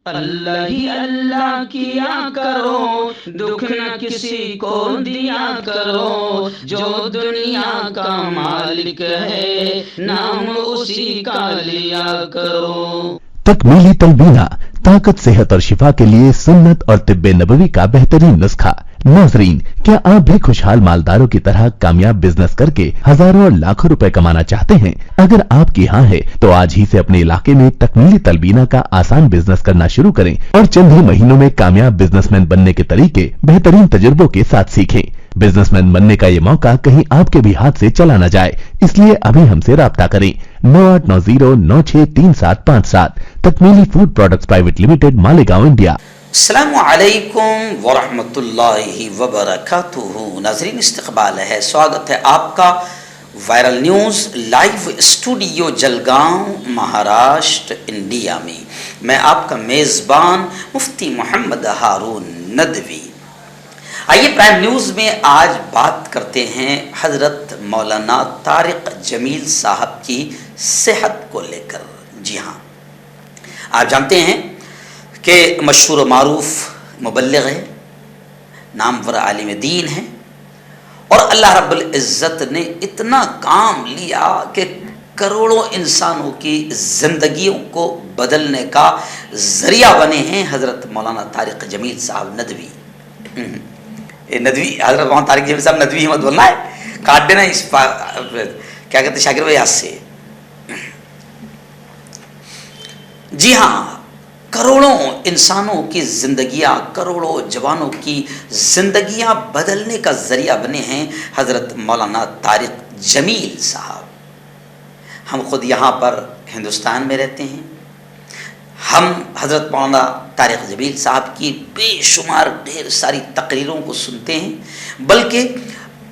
اللہ ہی اللہ کیا کرو، دکھ نہ کسی کو دیا کرو، جو دنیا کا مالک ہے نام اسی کا لیا کرو۔ تکمیلی تلبینہ طاقت، صحت اور شفا کے لیے سنت اور طب نبوی کا بہترین نسخہ۔ ناظرین، کیا آپ بھی خوشحال مالداروں کی طرح کامیاب بزنس کر کے ہزاروں اور لاکھوں روپے کمانا چاہتے ہیں؟ اگر آپ کی ہاں ہے تو آج ہی سے اپنے علاقے میں تکمیلی تلبینہ کا آسان بزنس کرنا شروع کریں اور چند ہی مہینوں میں کامیاب بزنس مین بننے کے طریقے بہترین تجربوں کے ساتھ سیکھیں۔ بزنس مین بننے کا یہ موقع کہیں آپ کے بھی ہاتھ سے چلا نہ جائے، اس لیے ابھی ہم سے رابطہ کریں۔ 9890963757 تکمیلی food products private limited, Malegaon, India. السلام علیکم ورحمۃ اللہ وبرکاتہ۔ ناظرین، استقبال ہے، سواگت ہے آپ کا viral news live studio Jalgaon, Maharashtra, India میں۔ میں آپ کا میزبان مفتی محمد ہارون ندوی۔ آئیے پرائم نیوز میں آج بات کرتے ہیں حضرت مولانا طارق جمیل صاحب کی صحت کو لے کر۔ جی ہاں، آپ جانتے ہیں کہ مشہور و معروف مبلغ ہے، نامور عالم دین ہے، اور اللہ رب العزت نے اتنا کام لیا کہ کروڑوں انسانوں کی زندگیوں کو بدلنے کا ذریعہ بنے ہیں حضرت مولانا طارق جمیل صاحب ندوی۔ ندوی حضرت مولانا طارق جمیل صاحب ندوی مت بولنا ہے، کاٹ دینا اس کیا کہتے شاکر بھائی سے۔ جی ہاں، کروڑوں انسانوں کی زندگیاں، کروڑوں جوانوں کی زندگیاں بدلنے کا ذریعہ بنے ہیں حضرت مولانا طارق جمیل صاحب۔ ہم خود یہاں پر ہندوستان میں رہتے ہیں، ہم حضرت مولانا طارق جمیل صاحب کی بے شمار ڈھیر ساری تقریروں کو سنتے ہیں، بلکہ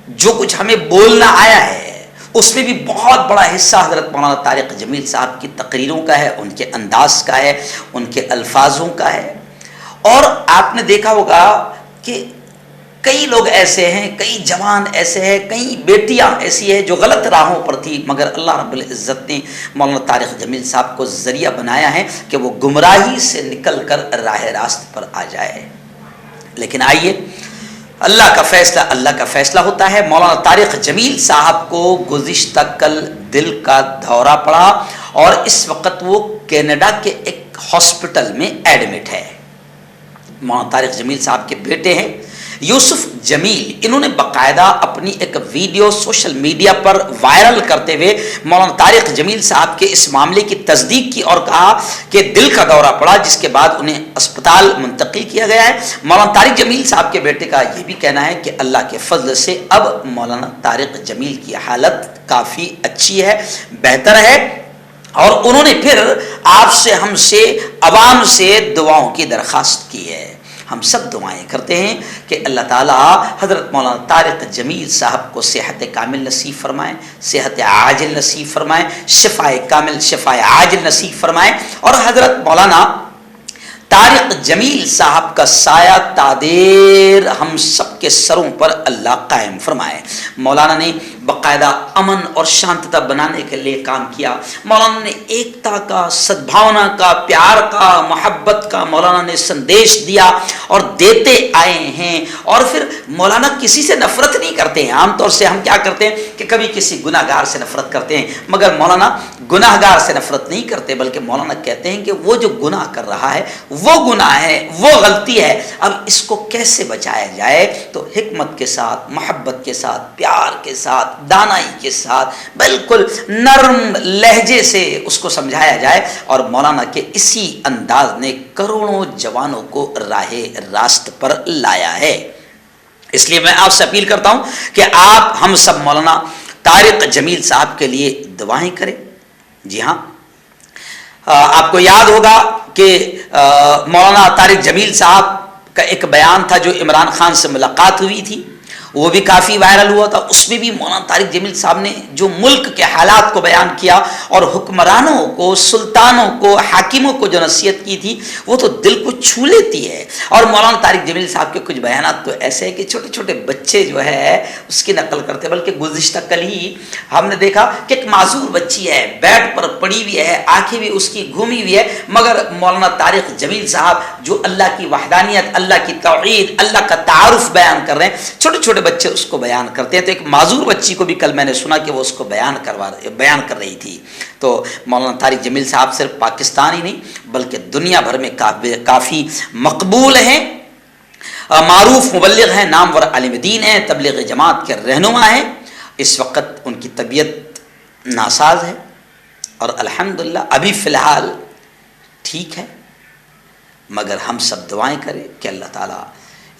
جو کچھ ہمیں بولنا آیا ہے اس میں بھی بہت بڑا حصہ حضرت مولانا طارق جمیل صاحب کی تقریروں کا ہے، ان کے انداز کا ہے، ان کے الفاظوں کا ہے۔ اور آپ نے دیکھا ہوگا کہ کئی لوگ ایسے ہیں، کئی جوان ایسے ہیں، کئی بیٹیاں ایسی ہیں جو غلط راہوں پر تھی، مگر اللہ رب العزت نے مولانا طارق جمیل صاحب کو ذریعہ بنایا ہے کہ وہ گمراہی سے نکل کر راہ راست پر آ جائے۔ لیکن آئیے، اللہ کا فیصلہ ہوتا ہے۔ مولانا طارق جمیل صاحب کو گزشتہ کل دل کا دورہ پڑا اور اس وقت وہ کینیڈا کے ایک ہاسپٹل میں ایڈمٹ ہے۔ مولانا طارق جمیل صاحب کے بیٹے ہیں یوسف جمیل، انہوں نے باقاعدہ اپنی ایک ویڈیو سوشل میڈیا پر وائرل کرتے ہوئے مولانا طارق جمیل صاحب کے اس معاملے کی تصدیق کی اور کہا کہ دل کا دورہ پڑا، جس کے بعد انہیں اسپتال منتقل کیا گیا ہے۔ مولانا طارق جمیل صاحب کے بیٹے کا یہ بھی کہنا ہے کہ اللہ کے فضل سے اب مولانا طارق جمیل کی حالت کافی اچھی ہے، بہتر ہے، اور انہوں نے پھر آپ سے، ہم سے، عوام سے دعاؤں کی درخواست کی ہے۔ ہم سب دعائیں کرتے ہیں کہ اللہ تعالیٰ حضرت مولانا طارق جمیل صاحب کو صحت کامل نصیب فرمائے، صحت عاجل نصیب فرمائے، شفائے کامل، شفائے عاجل نصیب فرمائے، اور حضرت مولانا طارق جمیل صاحب کا سایہ تادیر ہم سب کے سروں پر اللہ قائم فرمائے۔ مولانا نے باقاعدہ امن اور شانتتا بنانے کے لیے کام کیا۔ مولانا نے ایکتا کا، سدبھاونا کا، پیار کا، محبت کا مولانا نے سندیش دیا اور دیتے آئے ہیں۔ اور پھر مولانا کسی سے نفرت نہیں کرتے ہیں۔ عام طور سے ہم کیا کرتے ہیں کہ کبھی کسی گناہ گار سے نفرت کرتے ہیں، مگر مولانا گناہ گار سے نفرت نہیں کرتے، بلکہ مولانا کہتے ہیں کہ وہ جو گناہ کر رہا ہے وہ گناہ ہے، وہ غلطی ہے، اب اس کو کیسے بچایا جائے؟ تو حکمت کے ساتھ، محبت کے ساتھ، پیار کے ساتھ، دانائی کے ساتھ، بالکل نرم لہجے سے اس کو سمجھایا جائے، اور مولانا کے اسی انداز نے کروڑوں جوانوں کو راہ راست پر لایا ہے۔ اس لیے میں آپ سے اپیل کرتا ہوں کہ آپ ہم سب مولانا طارق جمیل صاحب کے لیے دعائیں کریں۔ جی ہاں، آپ کو یاد ہوگا کہ مولانا طارق جمیل صاحب کا ایک بیان تھا جو عمران خان سے ملاقات ہوئی تھی۔ وہ بھی کافی وائرل ہوا تھا. اس میں بھی مولانا طارق جمیل صاحب نے جو ملک کے حالات کو بیان کیا اور حکمرانوں کو, سلطانوں کو, حاکموں کو جو نصیحت کی تھی وہ تو دل کو چھو لیتی ہے. اور مولانا طارق جمیل صاحب کے کچھ بیانات تو ایسے ہیں کہ چھوٹے چھوٹے بچے جو ہے اس کی نقل کرتے. بلکہ گزشتہ کل ہی ہم نے دیکھا کہ ایک معذور بچی ہے, بیڈ پر پڑی ہوئی ہے, آنکھیں بھی اس کی گھومی ہوئی ہے, مگر مولانا طارق جمیل صاحب جو اللہ کی وحدانیت, اللہ کی توحید, اللہ کا تعارف بیان کر رہے ہیں, چھوٹے چھوٹے بچے اس کو بیان کرتے ہیں. تو ایک معذور بچی کو بھی کل میں نے سنا کہ وہ اس کو بیان کر رہی تھی. تو مولانا طارق جمیل صاحب صرف پاکستان ہی نہیں بلکہ دنیا بھر میں کافی مقبول ہیں, معروف مبلغ ہیں, نامور عالم دین ہیں, تبلیغ جماعت کے رہنما ہیں. اس وقت ان کی طبیعت ناساز ہے اور الحمدللہ ابھی فی الحال ٹھیک ہے, مگر ہم سب دعائیں کریں کہ اللہ تعالیٰ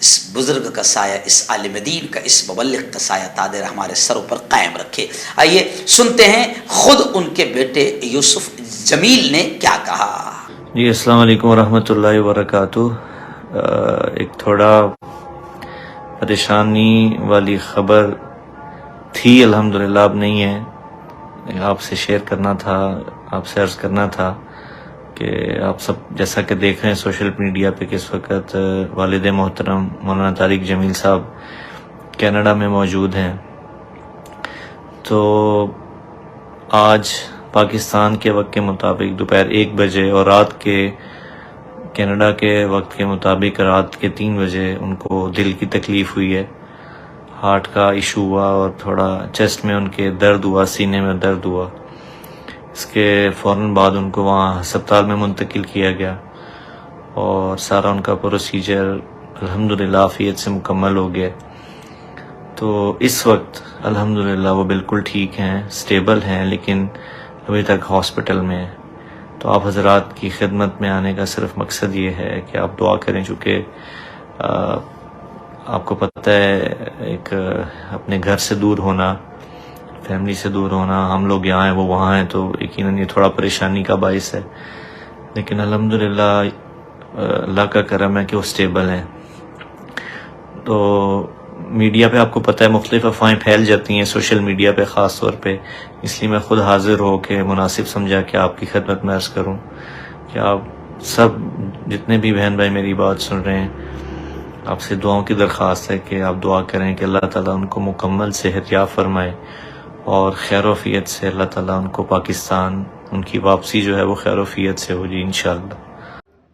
اس بزرگ کا سایہ, اس عالم دین کا, اس مبلغ کا سایہ تادر ہمارے سروں پر قائم رکھے. آئیے سنتے ہیں خود ان کے بیٹے یوسف جمیل نے کیا کہا. جی السلام علیکم ورحمۃ اللہ وبرکاتہ. ایک تھوڑا پریشانی والی خبر تھی, الحمدللہ اب نہیں ہے. آپ سے شیئر کرنا تھا, آپ سے عرض کرنا تھا کہ آپ سب جیسا کہ دیکھ رہے ہیں سوشل میڈیا پہ کہ اس وقت والد محترم مولانا طارق جمیل صاحب کینیڈا میں موجود ہیں. تو آج پاکستان کے وقت کے مطابق دوپہر 1 بجے اور رات کے کینیڈا کے وقت کے مطابق رات کے 3 بجے ان کو دل کی تکلیف ہوئی ہے, ہارٹ کا ایشو ہوا اور تھوڑا چیسٹ میں ان کے درد ہوا, سینے میں درد ہوا. اس کے فوراً بعد ان کو وہاں ہسپتال میں منتقل کیا گیا اور سارا ان کا پروسیجر الحمدللہ عافیت سے مکمل ہو گیا. تو اس وقت الحمدللہ وہ بالکل ٹھیک ہیں, اسٹیبل ہیں, لیکن ابھی تک ہاسپٹل میں ہیں. تو آپ حضرات کی خدمت میں آنے کا صرف مقصد یہ ہے کہ آپ دعا کریں, چونکہ آپ کو پتہ ہے ایک اپنے گھر سے دور ہونا, فیملی سے دور ہونا, ہم لوگ یہاں ہیں وہ وہاں ہیں, تو یقیناً یہ تھوڑا پریشانی کا باعث ہے. لیکن الحمدللہ اللہ کا کرم ہے کہ وہ اسٹیبل ہیں. تو میڈیا پہ آپ کو پتہ ہے مختلف افواہیں پھیل جاتی ہیں سوشل میڈیا پہ خاص طور پہ, اس لیے میں خود حاضر ہو کے مناسب سمجھا کہ آپ کی خدمت میں عرض کروں کہ آپ سب جتنے بھی بہن بھائی میری بات سن رہے ہیں, آپ سے دعاؤں کی درخواست ہے کہ آپ دعا کریں کہ اللہ تعالیٰ ان کو مکمل صحت یاب فرمائے اور خیر و عافیت سے اللہ تعالیٰ ان کو پاکستان, ان کی واپسی جو ہے وہ خیر و عافیت سے ہو جی انشاءاللہ.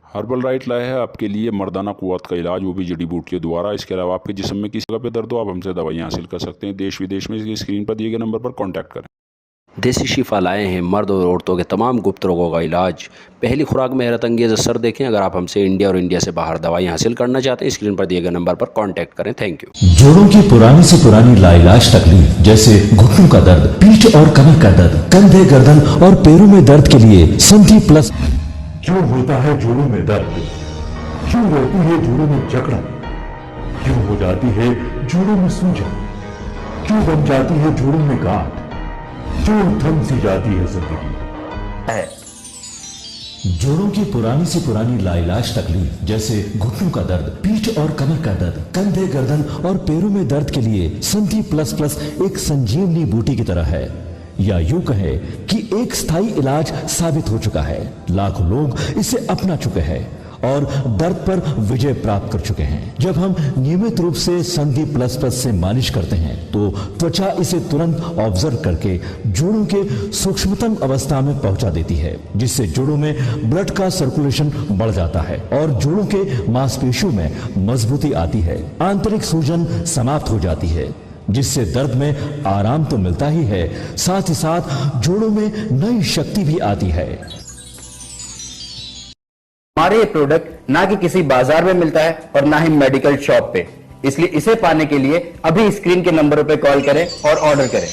ہربل رائٹ لائے ہے آپ کے لیے مردانہ قوت کا علاج, وہ بھی جڑی بوٹیوں دوارا. اس کے علاوہ آپ کے جسم میں کسی جگہ پہ درد ہو آپ ہم سے دوائیاں حاصل کر سکتے ہیں. دیش ودیش میں اسکرین پر دیے گئے نمبر پر کانٹیکٹ کریں. دیسی شفا لائے ہیں مرد اور عورتوں کے تمام گپت روگوں کا علاج. پہلی خوراک میں حیرت انگیز اثر دیکھیں. اگر آپ ہم سے انڈیا اور انڈیا سے باہر دوائیں حاصل کرنا چاہتے ہیں اسکرین پر دیے گئے نمبر پر کانٹیکٹ کریں. Thank you. جوڑوں کی پرانی سے پرانی لاعلاج تکلیف جیسے گھٹنوں کا درد, پیٹھ اور کمر کا درد, کندھے, گردن اور پیروں میں درد کے لیے سنٹی پلس. کیوں ہوتا ہے جوڑوں میں درد, کیوں ہوتی ہے جوڑوں میں جکڑن, کیوں ہو جاتی ہے جوڑوں میں سوجن, کیوں بن جاتی ہے جوڑوں میں گاٹھ, کیوں تھم سی جاتی ہے زندگی. جوڑوں کی پرانی سے پرانی لاعلاج تکلیف جیسے گھٹنوں کا درد, پیٹھ اور کمر کا درد, کندھے, گردن اور پیروں میں درد کے لیے سنٹی پلس پلس ایک سنجیونی بوٹی کی طرح ہے, یا یوں کہے کہ ایک ستھائی علاج ثابت ہو چکا ہے. لاکھوں لوگ اسے اپنا چکے ہیں اور درد پر وجے پراپت کر چکے ہیں. جب ہم نیمت روپ سے سندھی پلس پلس سے مالش کرتے ہیں تو توچا اسے ترنت آبزرو کر کے جوڑوں کے سوکشمتم اوستھا میں پہنچا دیتی ہے, جس سے جوڑوں میں بلڈ کا سرکولیشن بڑھ جاتا ہے اور جوڑوں کے ماس پیشیوں میں مضبوطی آتی ہے. آنترک سوجن سماپت ہو جاتی ہے, جس سے درد میں آرام تو ملتا ہی ہے, ساتھ ہی ساتھ جوڑوں میں نئی شکتی بھی آتی ہے. ہمارے یہ پروڈکٹ نہ کہ کسی بازار میں ملتا ہے اور نہ ہی میڈیکل شاپ پہ, اس لیے اسے پانے کے لیے ابھی اسکرین کے نمبروں پہ کال کریں اور آرڈر کریں.